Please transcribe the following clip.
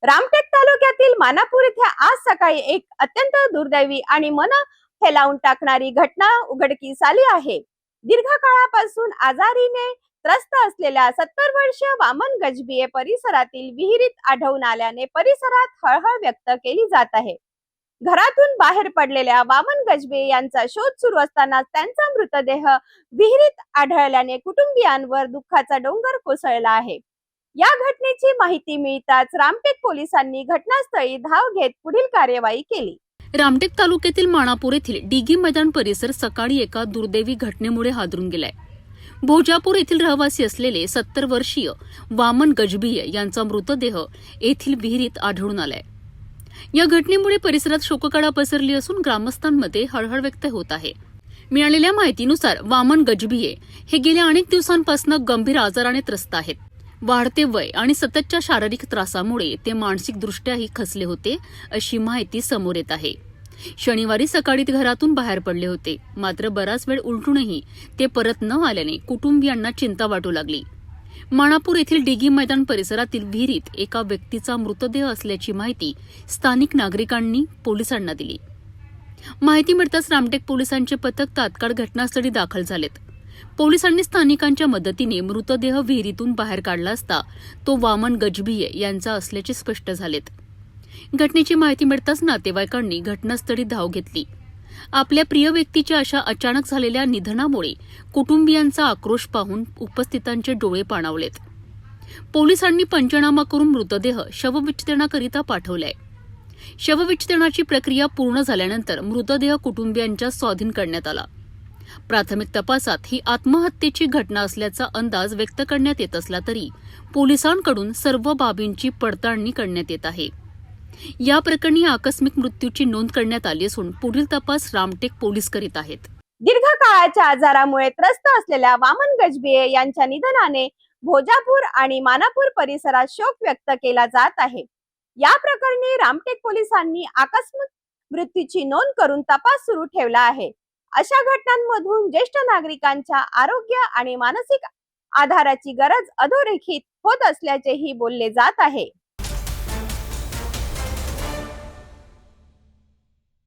रामटेक तालुक्यातील मानापूर येथे आज सकाळी एक अत्यंत दुर्दैवी आणि मन हेलावून टाकणारी घटना उघडकीस आली आहे। दीर्घकाळापासून आजारीने त्रस्त असलेल्या 70 वर्षीय वामन गजबिये परिसरातील विहिरीत आढळून आल्याने परिसरात हळहळ व्यक्त केली जात आहे। घरातून बाहेर पडलेल्या वामन गजबिये यांचा शोध सुरू असताना त्यांचा मृतदेह विहिरीत आढळल्याने कुटुंबियांवर दुःखाचा डोंगर कोसळला आहे। या घटनेची माहिती मिळताच रामटेक पोलिसांनी घटनास्थळी धाव घेत पुढील कार्यवाही केली। रामटेक तालुक्यातील मानापूर येथील डिगी मैदान परिसर सकाळी एका दुर्दैवी घटनेमुळे हादरून गेलाय। भोजापूर येथील रहिवासी असलेले 70 वर्षीय वामन गजबिये यांचा मृतदेह येथील विहिरीत आढळून आलाय। या घटनेमुळे परिसरात शोककळा पसरली असून ग्रामस्थांमध्ये हळहळ व्यक्त होत आहे। मिळालेल्या माहितीनुसार वामन गजबिये हे गेल्या अनेक दिवसांपासून गंभीर आजाराने त्रस्त आहेत। वाढते वय आणि सततच्या शारीरिक त्रासामुळे ते मानसिकदृष्ट्याही खचले होते, अशी माहिती समोर येत आहे। शनिवारी सकाळी ते घरातून बाहेर पडले होते, मात्र बराच वेळ उलटूनही ते परत न आल्याने कुटुंबियांना चिंता वाटू लागली। मानापूर येथील डिगी मैदान परिसरातील विहिरीत एका व्यक्तीचा मृतदेह असल्याची माहिती स्थानिक नागरिकांनी पोलिसांना दिली। माहिती मिळताच रामटेक पोलिसांचे पथक तात्काळ घटनास्थळी दाखल झालेत। पोलिसांनी स्थानिकांच्या मदतीने मृतदेह विहिरीतून बाहेर काढला असता तो वामन गजबिये यांचा असल्याचे स्पष्ट झालेत। घटनेची माहिती मिळताच नातेवाईकांनी घटनास्थळी धाव घेतली। आपल्या प्रिय व्यक्तीच्या अशा अचानक झालेल्या निधनामुळे कुटुंबियांचा आक्रोश पाहून उपस्थितांचे डोळे पाणावलेत। पोलिसांनी पंचनामा करून मृतदेह शवविच्छेदनाकरिता पाठवलाय। शवविच्छेदनाची प्रक्रिया पूर्ण झाल्यानंतर मृतदेह कुटुंबियांच्या स्वाधीन करण्यात आला। प्राथमिक तपासात ही आत्महत्येची घटना असल्याचा अंदाज व्यक्त करण्यात येत असला तरी पोलिसांकडून सर्व बाबींची पडताळणी करण्यात येत आहे। या प्रकरणी आकस्मिक मृत्यूची नोंद करण्यात आली असून पुढील तपास रामटेक पोलीस करीत आहेत। दीर्घकाळाच्या आजारामुळे त्रस्त असलेल्या वामन गजबिये यांच्या निधनाने भोजापूर आणि मानापूर परिसरात शोक व्यक्त केला जात आहे। या प्रकरणी रामटेक पोलिसांनी आकस्मिक मृत्यूची नोंद करून तपास सुरू ठेवला आहे। अशा घटनांमधून ज्येष्ठ नागरिकांच्या आरोग्य आणि मानसिक आधाराची गरज अधोरेखित होत असल्याचेही बोलले जात आहे।